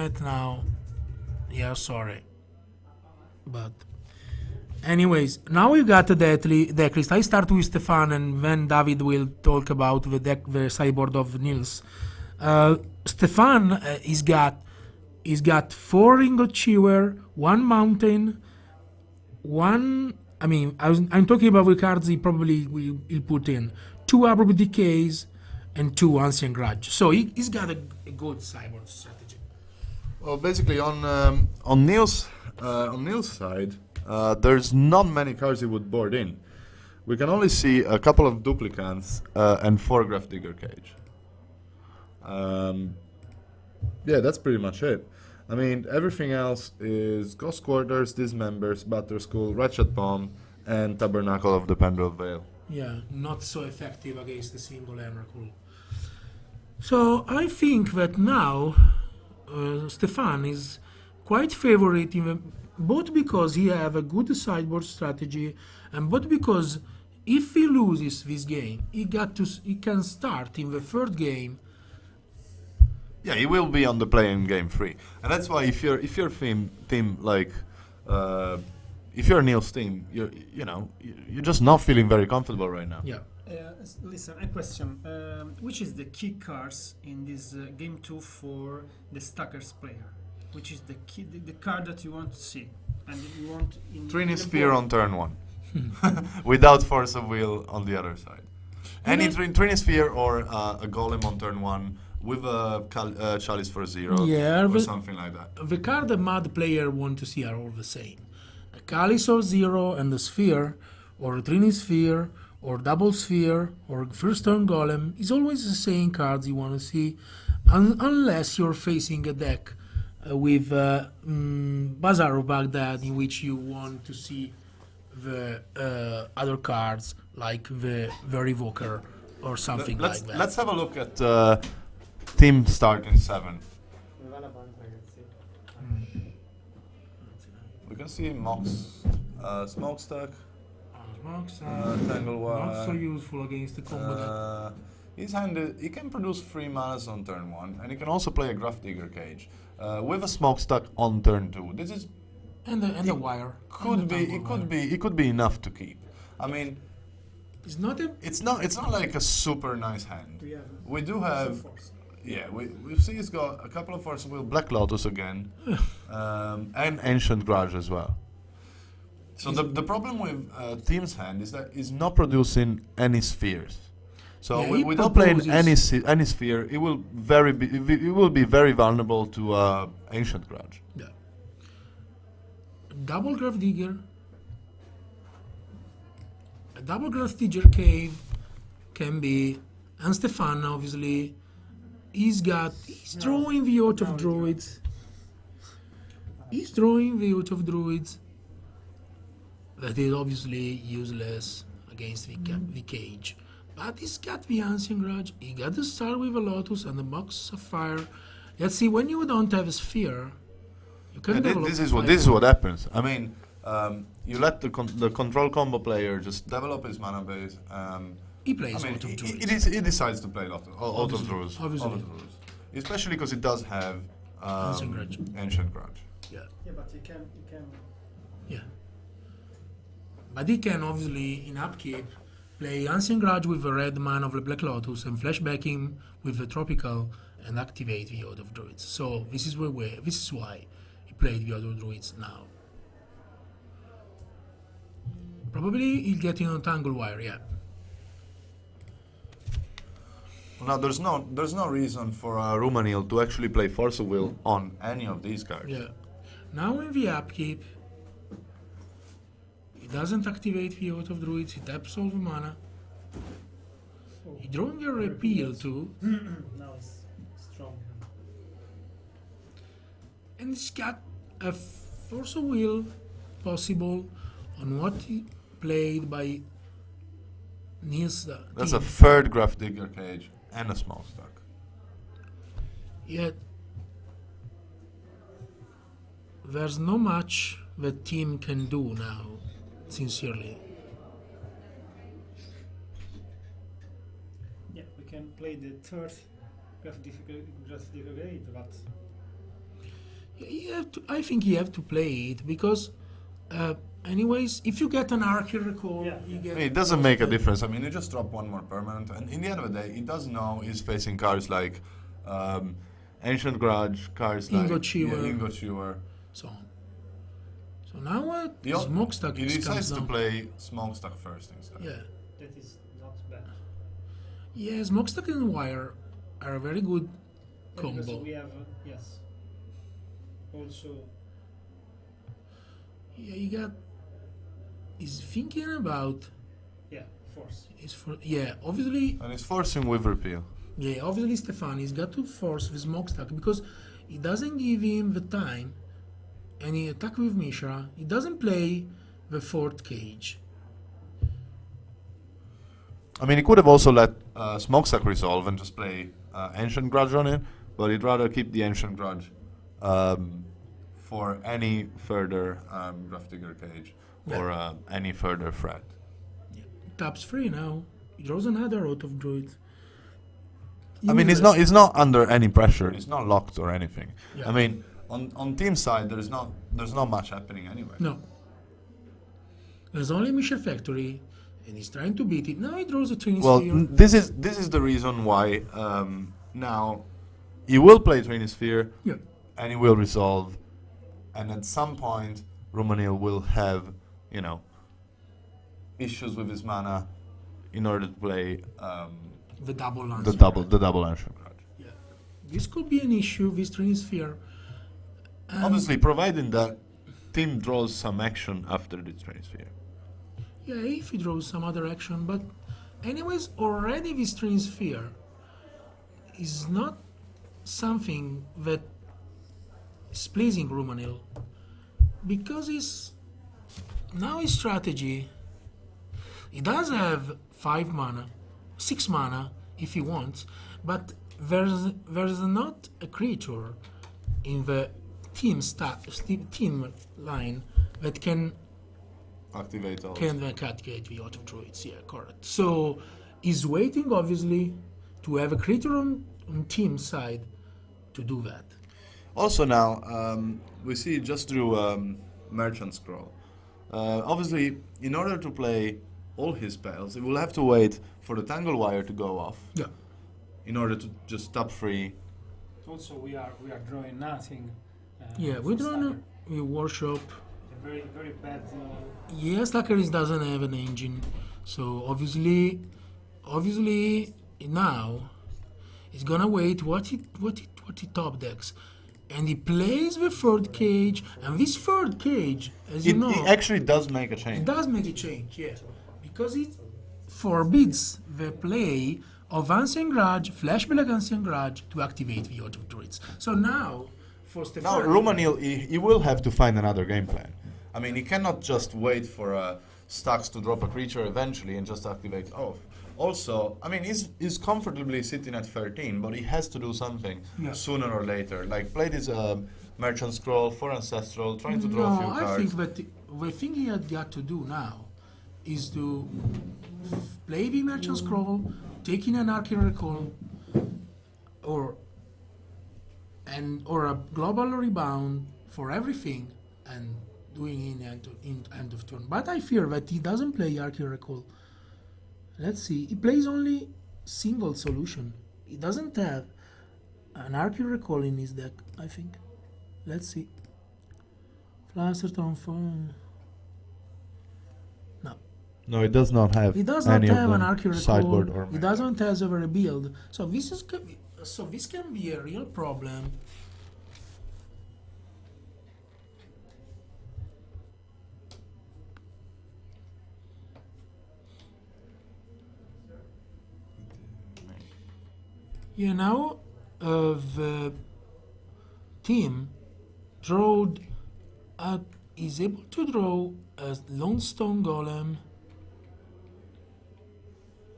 Right now, yeah, sorry, but anyways, now we got the deck list. I start with Stefan, and then David will talk about the sideboard of Nils. Stefan he's got 4 Ringo Chewer, 1 Mountain, one. I mean, I'm talking about the cards he probably will put in 2 Abrupt Decays and 2 Ancient Grudge. So he's got a good sideboard strategy. Well, basically on Neil's side, there's not many cards he would board in. We can only see a couple of duplicants and 4 Graph Digger Cage. Yeah, that's pretty much it. I mean, everything else is Ghost Quarters, Dismembers, Batter School, Ratchet Bomb, and Tabernacle of the Pendrell Vale. Yeah, not so effective against the single Emrakul. So I think that now Stefan is quite favorite, both because he have a good sideboard strategy, and both because if he loses this game, he can start in the third game. Yeah, he will be on the play in game 3, and that's why if your team like if you're Neil's team, you're just not feeling very comfortable right now. Yeah. Listen, a question. Which is the key cards in this game 2 for the Stackers player? Which is the card that you want to see? And you want in Trinisphere on turn 1. Without Force of Will on the other side. Any Trinisphere or a Golem on turn 1 with a Chalice for 0 or something like that. The card the Mad player want to see are all the same. A Chalice or 0 and a Sphere, or a Trinisphere, or Double Sphere, or First Turn Golem is always the same cards you want to see, unless you're facing a deck with Bazaar of Baghdad, in which you want to see the other cards like the Revoker or something like that. Let's have a look at team start in 7. We can see Mox, Smokestack, Tanglewire. Not so useful against the combo deck. He can produce 3 manas on turn 1, and he can also play a Graph Digger Cage with a Smokestack on turn 2. This is and the wire. It could be enough to keep. I mean, it's not like a super nice hand. We do have. Yeah, we see he's got a couple of Force of Will, Black Lotus again, and Ancient Grudge as well. So the problem with Team's hand is that he's not producing any spheres. So without playing any sphere, it will be very vulnerable to Ancient Grudge. Yeah. Double Graph Digger. A double Graph Digger Cave can be, and Stefan obviously. He's drawing the Out of Druids. He's drawing the Out of Druids. That is obviously useless against the Cage. But he's got the Ancient Grudge. He got the Star with a Lotus and the Box of Fire. Let's see, when you don't have a Sphere, you can develop. This is what happens. I mean, you let the control combo player just develop his mana base. He plays Out of Druids. He decides to play Out of Druids. Especially because it does have Ancient Grudge. Yeah. Yeah, but you can. Yeah. But he can obviously, in upkeep, play Ancient Grudge with the red mana of the Black Lotus and flashback him with the Tropical and activate the Out of Druids. So this is why he played the Out of Druids now. Probably he'll get in on Tanglewire, yeah. Now there's no reason for Rumanil to actually play Force of Will on any of these cards. Yeah. Now in the upkeep, he doesn't activate the Out of Druids, he taps all the mana. He drawing a Repeal too. Now it's strong. And he's got a Force of Will possible on what he played by Nils. That's a third Graph Digger Cage and a Smokestack. Yet there's not much the team can do now, sincerely. Yeah, we can play the third Graph Digger, but You have to, I think you have to play it because, anyways, if you get an archer recall, Yeah. you I get. mean, it doesn't make a difference. I mean, you just drop one more permanent, and in the end of the day, he does know he's facing cards like Ancient Grudge, cards like Ingot Chewer. Ingot Chewer. So on. So now what? He al- Smokestack He comes decides to down. play Smokestack first instead. Yeah. That is not bad. Yeah, Smokestack and Wire are a very good Because combo. we have yes. Also, Yeah, you got. He's thinking about. yeah, force. Is for yeah. Obviously, And he's forcing with repeal. yeah. Obviously, Stefan. He's got to force the Smokestack because it doesn't give him the time. And he attack with Mishra. He doesn't play the fourth cage. I mean, he could have also let Smokestack resolve and just play Ancient Grudge on it, but he'd rather keep the Ancient Grudge for any further Grafdigger cage or any further threat. Taps free now. He draws another out of Druid. I mean, he's not under any pressure. He's not locked or anything. Yeah. I mean, on team side, there's not much happening anyway. No. There's only Mishra Factory, and he's trying to beat it. Now he draws a Trini Well, Sphere. this is the reason why now he will play Trinisphere Yeah. and he will resolve, and at some point Romanil will have issues with his mana in order to play The double lance. the double Ancient Grudge. Yeah. This could be an issue with Trini Sphere. Obviously, providing that team draws some action after the Trinisphere. Yeah, if he draws some other action, but anyways, already this Trini Sphere is not something that is pleasing Rumanil because now his strategy. He does have 5 mana, 6 mana if he wants, but there's not a creature in the team line that can Activate all. activate the Auto Druids. Yeah, correct. So he's waiting obviously to have a creature on team side to do that. Also now, we see just through Merchant Scroll. Obviously, in order to play all his spells, he will have to wait for the Tangle Wire to go off Yeah. in order to just top free. Also, we are drawing nothing. Yeah, we don't we workshop. Very very bad. Yes, Lackeris doesn't have an engine, so obviously now he's gonna wait what he top decks, and he plays the third cage, and this third cage, as you know, It actually does make a it change. does make a change, yeah, because it forbids the play of Ancient Grudge, Flashback Ancient Grudge to activate the Auto Druids. So now, for Now, Stefan, Romanil, he will have to find another game plan. I mean, he cannot just wait for Stacks to drop a creature eventually and just activate off. Also, I mean, he's comfortably sitting at 13, but he has to do something Yeah. sooner or later. Like, play this Merchant Scroll for Ancestral, trying to draw a few No, I cards. think that the thing he had got to do now is to play the Merchant Scroll, taking an Arcane Recall, or a global rebound for everything, and doing in end of turn. But I fear that he doesn't play Arcane Recall. Let's see. He plays only single solution. He doesn't have an Arcane Recall in his deck, I think. Let's see. Flusterton for no. No, it does not have He does not any have of an them Arcane sideboard Recall. or He main doesn't have a rebuild. So this can be a real problem. Yeah, now the team is able to draw a Lone Stone Golem